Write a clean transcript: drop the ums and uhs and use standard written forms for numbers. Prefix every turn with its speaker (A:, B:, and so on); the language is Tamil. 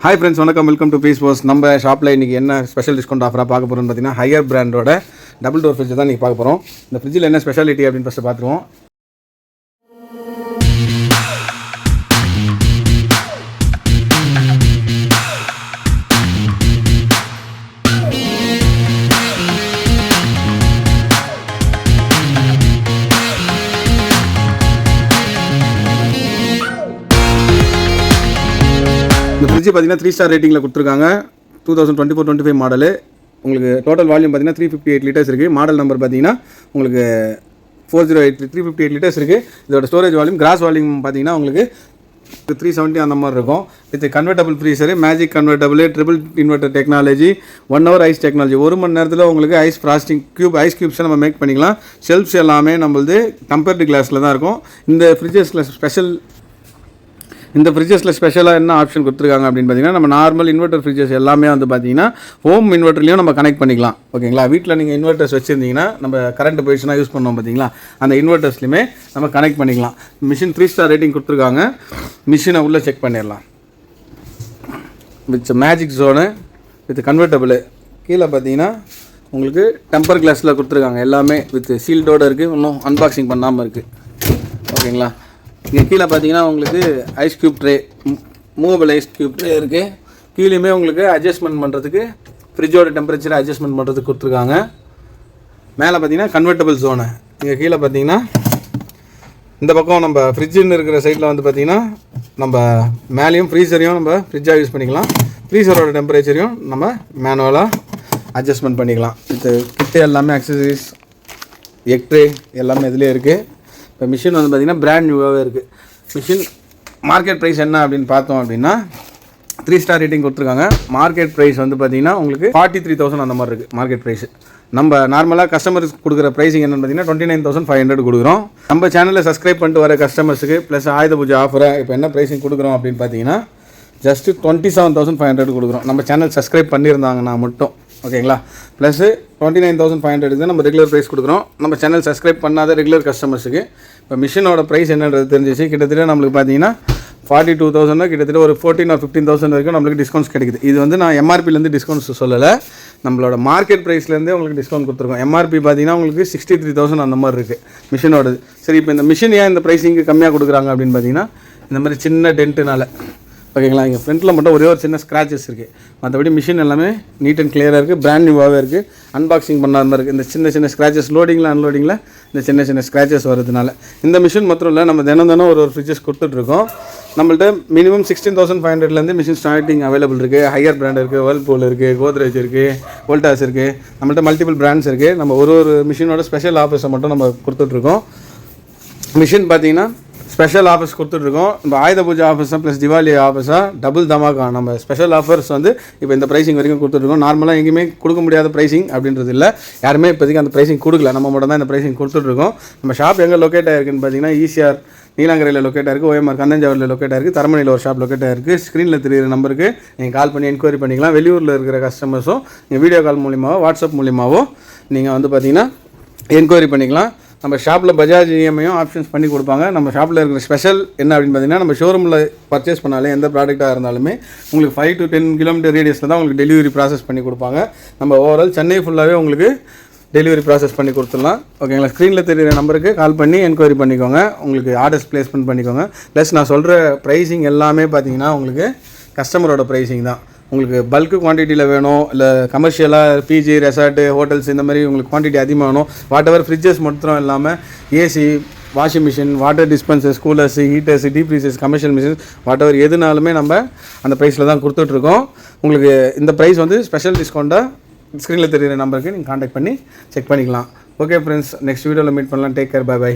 A: Hi friends, welcome to Peace Post. நம்ம ஷாப்பில் இன்றைக்கி என்ன ஸ்பெஷல் டிஸ்கவுண்ட் ஆஃபராக பார்க்க போகிறோம்னு பார்த்தீங்கன்னா ஹையர் பிராண்டோட டபுள் டோர் ஃப்ரிட்ஜ் தான் இன்றைக்கி பார்க்க போகிறோம். இந்த ஃப்ரிட்ஜில் என்ன ஸ்பெஷாலிட்டி அப்படின்னு ஃபஸ்ட்டு பார்த்துருவோம். இந்த ஃப்ரிட்ஜ் பார்த்தீங்கன்னா 3 ஸ்டார் ரேட்டிங்கில் கொடுத்துருக்காங்க. 2024-25 மாடலு. உங்களுக்கு டோட்டல் வால்யூம் பார்த்தீங்கன்னா 358 லிட்டர்ஸ் இருக்குது. மாடல் நம்பர் பார்த்தீங்கன்னா உங்களுக்கு 408 358 லிட்டர்ஸ் இருக்குது. இதோட ஸ்டோரேஜ் வால்யூம் கிராஸ் வால்யூம் பார்த்தீங்கன்னா உங்களுக்கு 370 அந்த மாதிரி இருக்கும். With convertible freezer, magic convertible, triple inverter technology, 1 hour ice technology. 1 மணி நேரத்தில் உங்களுக்கு ஐஸ் ஃப்ராஸ்டிங் ஐஸ் க்யூப்ஸை நம்ம மேக் பண்ணிக்கலாம். ஷெல்ஃப்ஸ் எல்லாமே நம்மளது டெம்பர்டு கிளாஸில் தான் இருக்கும். இந்த ஃப்ரிட்ஜஸில் ஸ்பெஷலாக என்ன ஆப்ஷன் கொடுத்துருக்காங்க அப்படின்னு பார்த்தீங்கன்னா, நம்ம நார்மல் இன்வெர்டர் ஃப்ரிட்ஜஸ் எல்லாமே வந்து பார்த்தீங்கன்னா ஹோம் இன்வெர்டர்லையும் நம்ம கனெக்ட் பண்ணிக்கலாம். ஓகேங்களா, வீட்டில் நீங்கள் இன்வெர்டர்ஸ் வச்சுருந்தீங்கன்னா நம்ம கரண்ட் போயிடுச்சுன்னா யூஸ் பண்ணோம் பார்த்தீங்களா, அந்த இன்வெர்டர்ஸ்லையுமே நம்ம கனெக்ட் பண்ணிக்கலாம். மிஷின் 3 ஸ்டார் ரேட்டிங் கொடுத்துருக்காங்க. மிஷினை உள்ளே செக் பண்ணிடலாம். With magic zone with convertible. கீழே பார்த்தீங்கன்னா உங்களுக்கு டெம்பர் கிளாஸில் கொடுத்துருக்காங்க. எல்லாமே வித் சீல்டோடு இருக்குது. இன்னும் அன்பாக்சிங் பண்ணாமல் இருக்குது. ஓகேங்களா, இங்கே கீழே பார்த்தீங்கன்னா உங்களுக்கு ice cube tray, movable ice cube tray இருக்குது. கீழேயுமே உங்களுக்கு அட்ஜஸ்ட்மெண்ட் பண்ணுறதுக்கு ஃப்ரிட்ஜோட டெம்பரேச்சரை அட்ஜஸ்ட்மெண்ட் பண்ணுறதுக்கு கொடுத்துருக்காங்க. மேலே பார்த்தீங்கன்னா கன்வெர்டபுள் ஜோனு. இங்கே கீழே பார்த்தீங்கன்னா இந்த பக்கம் நம்ம ஃப்ரிட்ஜுன்னு இருக்கிற சைடில் வந்து பார்த்திங்கன்னா நம்ம மேலேயும் ஃப்ரீசரையும் நம்ம ஃப்ரிட்ஜாக யூஸ் பண்ணிக்கலாம். ஃப்ரீசரோட டெம்பரேச்சரையும் நம்ம மேனுவலாக அட்ஜஸ்ட்மெண்ட் பண்ணிக்கலாம். இது கிட்டே எல்லாமே அக்சசரிஸ், எக் ட்ரே எல்லாமே இதிலே இருக்குது. இப்போ மிஷின் வந்து பார்த்திங்கன்னா பிராண்ட் நியூவாகவே இருக்குது. மிஷின் மார்க்கெட் ப்ரைஸ் என்ன அப்படின்னு பார்த்தோம் அப்படின்னா 3 ஸ்டார் ரேட்டிங் கொடுத்துருக்காங்க. மார்க்கெட் ப்ரைஸ் வந்து பார்த்திங்கன்னா உங்களுக்கு 43,000 அந்த மாதிரி இருக்குது மார்க்கெட் ப்ரைஸ். நம்ம நார்மலாக கஸ்டமர்ஸ் கொடுக்குற ப்ரைஸிங் என்னென்னு பார்த்தீங்கன்னா 29,500 கொடுக்குறோம். நம்ம சேனலில் சப்ஸ்கிரைப் பண்ணிட்டு வர கஸ்டமர்ஸுக்கு ப்ளஸ் ஆயுத பூஜை ஆஃபரை இப்போ என்ன ப்ரைஸிங் கொடுக்குறோம் அப்படின்னு பார்த்தீங்கன்னா ஜஸ்ட்டு 27,500 கொடுக்குறோம். நம்ம சேனல் சப்ஸ்கிரைப் பண்ணியிருந்தாங்கன்னா மட்டும். ஓகேங்களா, ப்ளஸ்ஸு 29,500 தான் நம்ம ரெகுலர் ப்ரைஸ் கொடுக்குறோம். நம்ம சேனல் சப்ஸ்கிரைப் பண்ணாத ரெகுலர் கஸ்டமர்ஸுக்கு. இப்போ மிஷினோட ப்ரைஸ் என்னன்றது தெரிஞ்சிச்சு. கிட்டத்தட்ட நம்மளுக்கு பார்த்தீங்கன்னா 42,000 கிட்டத்தட்ட ஒரு 14 or 15,000 வரைக்கும் நம்மளுக்கு டிஸ்கவுண்ட்ஸ் கிடைக்குது. இது வந்து நான் எம்ஆர்பிலேருந்து டிஸ்கவுண்ட்ஸ் சொல்லலை, நம்மளோட மார்க்கெட் ப்ரைஸ்லேருந்தே உங்களுக்கு டிஸ்கவுண்ட் கொடுத்துருக்கோம். எம்ஆர்பி பார்த்தீங்கன்னா உங்களுக்கு 63,000 அந்த மாதிரி இருக்குது மிஷினோடது. சரி, இப்போ இந்த மிஷின் ஏன் இந்த ப்ரைஸிங்கு கம்மியாக கொடுக்குறாங்க அப்படின்னு பார்த்தீங்கன்னா இந்த மாதிரி சின்ன டென்ட்டுனால. ஓகேங்களா, இங்கே ஃப்ரண்ட்டில் மட்டும் ஒரே ஒரு சின்ன ஸ்க்ராச்சஸ் இருக்குது. மற்றபடி மிஷின் எல்லாமே நீட் அண்ட் கிளியராக இருக்குது. பிராண்ட் நியூவாகவே இருக்குது. அன்பாக்சிங் பண்ணாத மாதிரி இருக்குது. இந்த சின்ன ஸ்க்ராச்சஸ் லோடிங்கில் அன்லோடிங்கில் இந்த சின்ன ஸ்க்ராச்சஸ் வரதுனால. இந்த மிஷின் மாத்திரம் இல்லை, நம்ம தினம் ஒரு ஃப்ரிட்ஜஸ் கொடுத்துட்ருக்கோம். நம்மள்ட்ட மினிமம் 16,500 மிஷின் ஸ்டார்டிங் அவைலபிள் இருக்குது. ஹையர் பிராண்ட் இருக்குது, வேர்ல்பூல் இருக்குது, கோத்ரேஜ் இருக்குது, வோல்டாஸ் இருக்குது. நம்மள்ட்ட மல்டிபிள் பிராண்ட்ஸ் இருக்குது. நம்ம ஒரு மிஷினோட ஸ்பெஷல் ஆஃபர்ஸை மட்டும் நம்ம கொடுத்துட்ருக்கோம். மிஷின் பார்த்தீங்கன்னா ஸ்பெஷல் ஆஃபர்ஸ் கொடுத்துட்ருக்கோம். இப்போ ஆயுத பூஜை ஆஃபர்ஸாக ப்ளஸ் தீபாவளி ஆஃபர்ஸாக டபுள் தமாக்கா நம்ம ஸ்பெஷல் ஆஃபர்ஸ் வந்து இப்போ இந்த ப்ரைஸிங் வரைக்கும் கொடுத்துட்ருக்கோம். நார்மலாக எங்கேயுமே கொடுக்க முடியாத ப்ரைஸிங் அப்படின்றது இல்லை. யாருமே இப்போதைக்கு அந்த ப்ரைஸிங் கொடுக்கல, நம்ம மட்டும் தான் இந்த ப்ரைஸிங் கொடுத்துட்ருக்கோம். நம்ம ஷாப் எங்கே லொக்கேட் ஆகிருக்குன்னு பார்த்தீங்கன்னா ஈசிஆர் நீலாங்கரையில் லொக்கேட் ஆகிருக்கு, ஓஎம்ஆர் கந்தஞ்சாவூரில் லொக்கேட் ஆகிருக்கு, தரமணியில் ஒரு ஷாப் லொக்கேட் ஆகிருக்கு. ஸ்க்ரீனில் தெரியுற நம்பருக்கு நீங்கள் கால் பண்ணி என்கொயரி பண்ணிக்கலாம். வெளியூரில் இருக்கிற கஸ்டமர்ஸும் நீங்கள் வீடியோ கால் மூலியமாவோ வாட்ஸ்அப் மூலியமாவோ நீங்கள் வந்து பார்த்தீங்கன்னா என்கொயரி பண்ணிக்கலாம். நம்ம ஷாப்பில் பஜாஜ் இஎம்ஐயும் ஆப்ஷன்ஸ் பண்ணி கொடுப்பாங்க. நம்ம ஷாப்பில் இருக்கிற ஸ்பெஷல் என்ன அப்படின்னு பார்த்தீங்கன்னா, நம்ம ஷோரூமில் பர்ச்சேஸ் பண்ணாலே எந்த ப்ராடக்ட்டாக இருந்தாலுமே உங்களுக்கு 5 to 10 கிலோமீட்டர் ரேடியஸில் தான் உங்களுக்கு டெலிவரி ப்ராசஸ் பண்ணி கொடுப்பாங்க. நம்ம ஓவரால் சென்னை ஃபுல்லாகவே உங்களுக்கு டெலிவரி ப்ராசஸ் பண்ணி கொடுத்துடலாம். ஓகேங்களா, ஸ்க்ரீனில் தெரியுற நம்பருக்கு கால் பண்ணி என்கொயரி பண்ணிக்கோங்க. உங்களுக்கு ஆர்டர்ஸ் ப்ளேஸ்மெண்ட் பண்ணிக்கோங்க. ப்ளஸ் நான் சொல்கிற ப்ரைஸிங் எல்லாமே பார்த்தீங்கன்னா உங்களுக்கு கஸ்டமரோட ப்ரைஸிங் தான். உங்களுக்கு பல்க்கு குவான்டிட்டியில் வேணும், இல்லை கமர்ஷியலாக பிஜி ரெசார்ட்டு ஹோட்டல்ஸ் இந்த மாதிரி உங்களுக்கு குவான்டிட்டி அதிகமாக வேணும், வாட் எவர் ஃப்ரிட்ஜஸ் மட்டும் இல்லாமல் AC, washing machine, water dispensers, coolers, heaters, deep freezers, commercial machines whatever எதுனாலுமே நம்ம அந்த ப்ரைஸில் தான் கொடுத்துட்ருக்கோம். உங்களுக்கு இந்த ப்ரைஸ் வந்து ஸ்பெஷல் டிஸ்கவுண்ட்டாக ஸ்க்ரீனில் தெரியுற நம்பருக்கு நீங்கள் கான்டாக்ட் பண்ணி செக் பண்ணிக்கலாம். ஓகே ஃப்ரெண்ட்ஸ், நெக்ஸ்ட் வீடியோவில் மீட் பண்ணலாம். Take care, bye by.